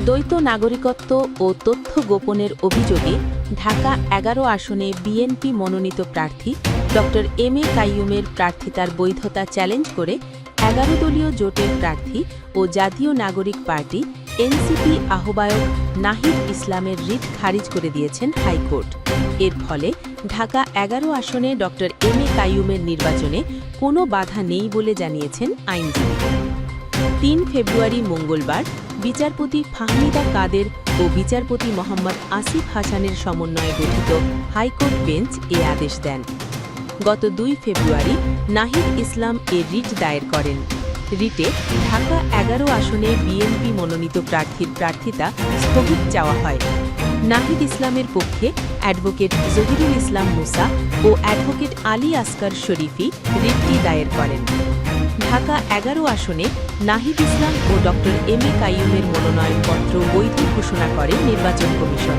দ্বৈত নাগরিকত্ব ও তথ্য গোপনের অভিযোগে ঢাকা ১১ আসনে বিএনপি মনোনীত প্রার্থী ড এম এ কাইয়ুমের প্রার্থিতার বৈধতা চ্যালেঞ্জ করে ১১ দলীয় জোটের প্রার্থী ও জাতীয় নাগরিক পার্টি এনসিপি আহ্বায়ক নাহিদ ইসলামের রিট খারিজ করে দিয়েছেন হাইকোর্ট। এর ফলে ঢাকা ১১ আসনে ড এম এ কাইয়ুমের নির্বাচনে কোনো বাধা নেই বলে জানিয়েছেন আইনজীবী। ৩ ফেব্রুয়ারি মঙ্গলবার বিচারপতি ফাহমিদা কাদের ও বিচারপতি মোহাম্মদ আসিফ হাসানের সমন্বয়ে গঠিত হাইকোর্ট বেঞ্চ এ আদেশ দেন। গত ২ ফেব্রুয়ারি নাহিদ ইসলাম রিট দায়ের করেন। রিটে ঢাকা ১১ আসনে বিএনপি মনোনীত প্রার্থীর প্রার্থিতা স্থগিত চাওয়া হয়। নাহিদ ইসলামের পক্ষে অ্যাডভোকেট জহিরুল ইসলাম মুসা ও অ্যাডভোকেট আলী আসকার শরীফি রিটটি দায়ের করেন। ঢাকা ১১ আসনে নাহিদ ইসলাম ও ড এম এ কাইয়ুমের মনোনয়নপত্র বৈধ ঘোষণা করে নির্বাচন কমিশন।